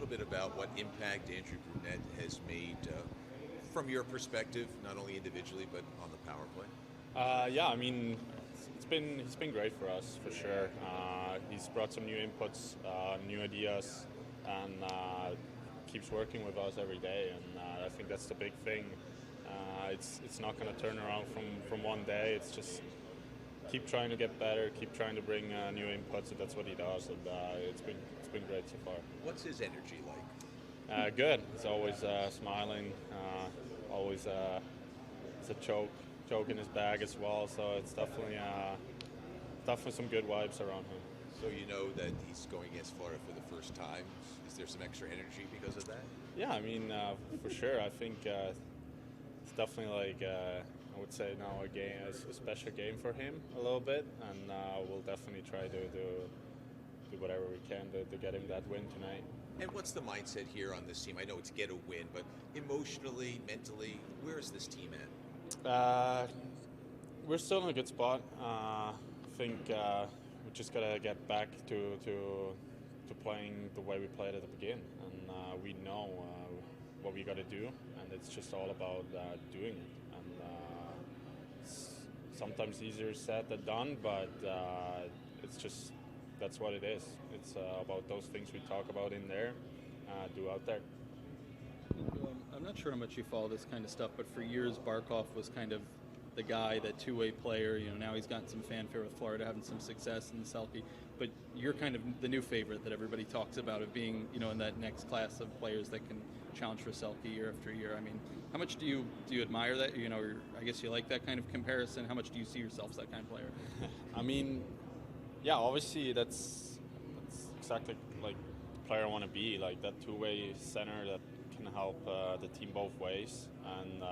little bit about what impact Andrew Brunette has made from your perspective, not only individually but on the power play? Yeah, I mean, he's been great for us for sure. He's brought some new inputs, new ideas, and keeps working with us every day. And I think that's the big thing. It's not going to turn around from one day. It's just keep trying to get better, keep trying to bring new inputs, and that's what he does. And it's been great so far. What's his energy like? Good. He's always smiling. Always it's a choke in his bag as well. So it's definitely some good vibes around him. So you know that he's going against Florida for the first time. Is there some extra energy because of that? Yeah, I mean, for sure. I think it's definitely like I would say now a special game for him a little bit, and we'll definitely try to do whatever we can to get him that win tonight. And what's the mindset here on this team? I know it's get a win, but emotionally, mentally, where is this team at? We're still in a good spot. I think we just gotta get back to playing the way we played at the beginning, and we know what we got to do, and it's just all about doing it. And it's sometimes easier said than done, but it's just that's what it is. It's about those things we talk about in there, do out there. I'm not sure how much you follow this kind of stuff, but for years Barkov was kind of the guy, that two-way player. You know, now he's gotten some fanfare with Florida, having some success in the Selke. But you're kind of the new favorite that everybody talks about, of being, you know, in that next class of players that can challenge for Selke year after year. I mean, how much do you admire that? You know, or I guess you like that kind of comparison. How much do you see yourself as that kind of player? I mean, yeah, obviously that's exactly like the player I want to be, like that two-way center that can help the team both ways. And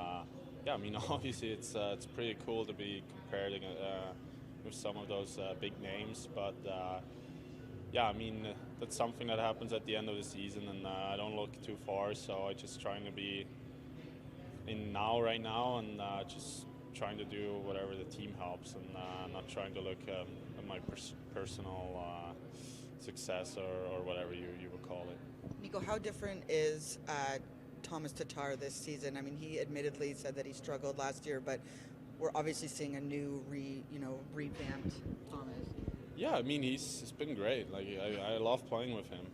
yeah, I mean, obviously it's pretty cool to be compared with some of those big names, but yeah, I mean, that's something that happens at the end of the season, and I don't look too far, so I'm just trying to be in now right now, and just trying to do whatever the team helps, and not trying to look at my personal success or whatever you would call it. Nico, how different is Thomas Tatar this season? I mean, he admittedly said that he struggled last year, but we're obviously seeing a new, revamped Thomas. Yeah, I mean, he's been great. Like I love playing with him.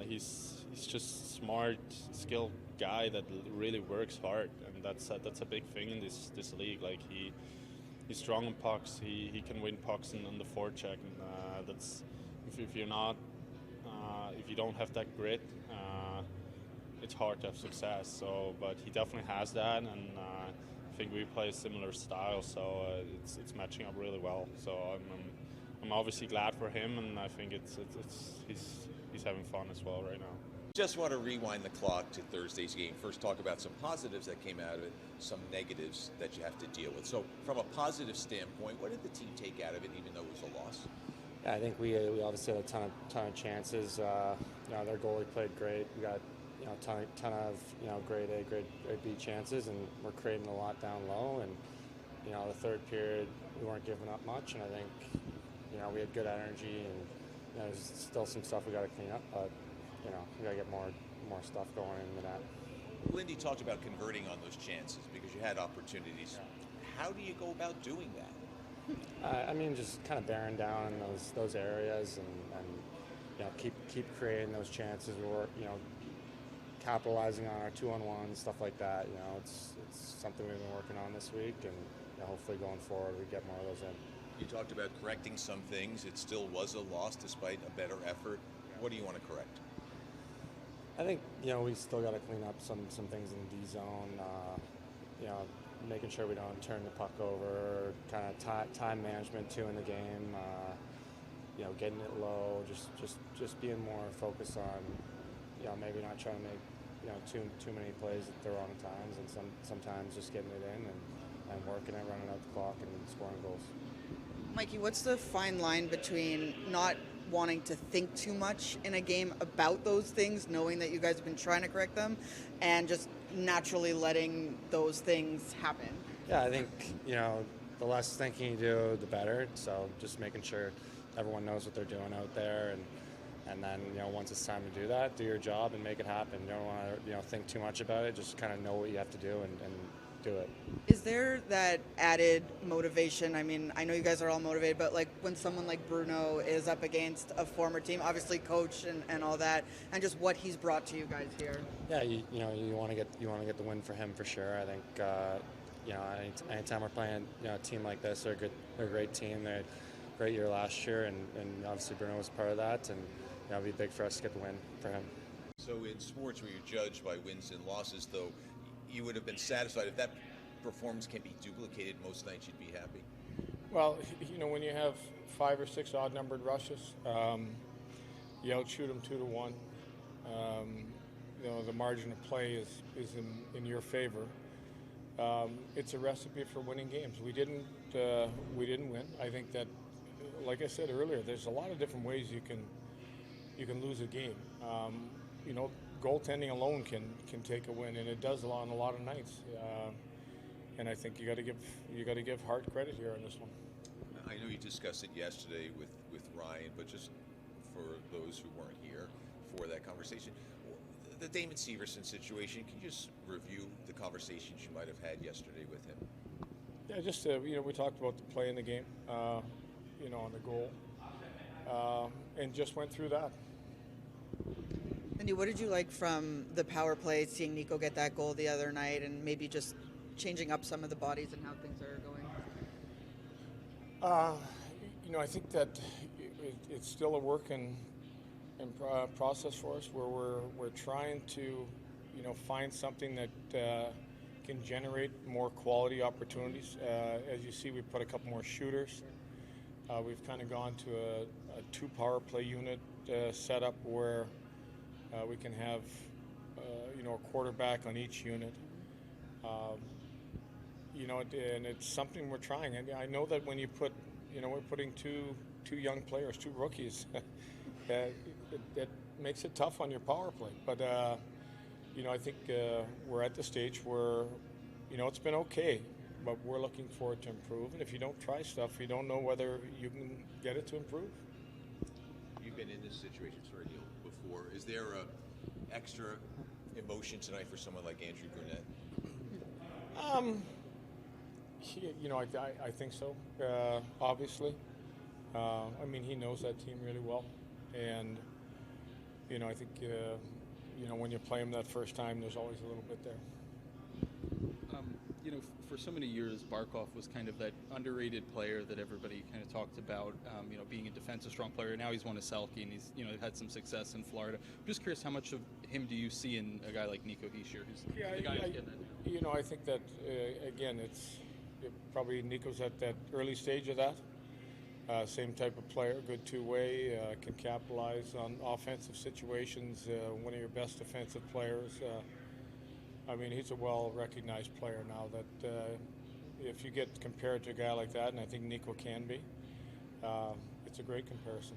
He's just smart, skilled guy that really works hard, and that's a big thing in this league. Like he's strong on pucks. He can win pucks on the forecheck, and that's if you're not if you don't have that grit, it's hard to have success. So, but he definitely has that, and I think we play a similar style, so it's matching up really well. So I'm obviously glad for him, and I think he's having fun as well right now. Just want to rewind the clock to Thursday's game. First, talk about some positives that came out of it, some negatives that you have to deal with. So, from a positive standpoint, what did the team take out of it, even though it was a loss? Yeah, I think we obviously had a ton of chances. You know, their goalie played great. We got ton of grade A, grade B chances, and we're creating a lot down low. And the third period we weren't giving up much, and I think we had good energy, and there's still some stuff we got to clean up, but we got to get more stuff going in the net. Lindy talked about converting on those chances because you had opportunities. How do you go about doing that? I mean, just kind of bearing down in those areas, and keep creating those chances. We're capitalizing on our 2-on-1, stuff like that. It's something we've been working on this week, and hopefully going forward we get more of those in. You talked about correcting some things. It still was a loss despite a better effort. What do you want to correct? I think we still got to clean up some things in the D zone. Making sure we don't turn the puck over. Kind of time management too in the game. Getting it low. Just being more focused on maybe not trying to make too many plays at the wrong times, and sometimes just getting it in and working it, running out the clock, and scoring goals. Mikey, what's the fine line between not wanting to think too much in a game about those things, knowing that you guys have been trying to correct them, and just naturally letting those things happen? Yeah, I think, the less thinking you do, the better. So just making sure everyone knows what they're doing out there, And then, once it's time to do that, do your job and make it happen. You don't want to, think too much about it. Just kind of know what you have to do and do it. Is there that added motivation? I mean, I know you guys are all motivated, but like when someone like Bruno is up against a former team, obviously coach and all that, and just what he's brought to you guys here. Yeah, you want to get the win for him for sure. I think anytime we're playing a team like this, they're a great team. They had a great year last year, and obviously Bruno was part of that, and it'd be big for us to get the win for him. So in sports where you're judged by wins and losses, though, you would have been satisfied if that performance can be duplicated most nights. You'd be happy. Well, when you have 5 or 6 odd-numbered rushes, you outshoot them 2-1. The margin of play is in your favor. It's a recipe for winning games. We didn't win. I think that, like I said earlier, there's a lot of different ways you can lose a game. Goaltending alone can take a win, and it does on a lot of nights. And I think you got to give Hart credit here on this one. I know you discussed it yesterday with Ryan, but just for those who weren't here for that conversation, the Damon Severson situation, can you just review the conversations you might have had yesterday with him? Yeah, just we talked about the play in the game, on the goal, and just went through that. Lindy, what did you like from the power play, seeing Nico get that goal the other night, and maybe just changing up some of the bodies and how things are going? I think that it's still a work in process for us, where we're trying to, find something that can generate more quality opportunities. As you see, we put a couple more shooters. We've kind of gone to a 2 power play unit setup where we can have, a quarterback on each unit. And it's something we're trying. And I know that when you put, we're putting two young players, 2 rookies, it makes it tough on your power play. But, I think we're at the stage where, it's been okay, but we're looking for it to improve. And if you don't try stuff, you don't know whether you can get it to improve. You've been in this situation, sorry, Neil, before. Is there a extra emotion tonight for someone like Andrew Brunette? I think so. Obviously, he knows that team really well, and I think when you play him that first time, there's always a little bit there. For so many years, Barkov was kind of that underrated player that everybody kind of talked about, being a defensive strong player. Now he's won a Selke, and he's, had some success in Florida. I'm just curious, how much of him do you see in a guy like Nico Hischier, who's the guy who's getting that now? I think that, again, probably Nico's at that early stage of that. Same type of player, good two-way, can capitalize on offensive situations, one of your best defensive players. He's a well-recognized player now that if you get compared to a guy like that, and I think Nico can be, it's a great comparison.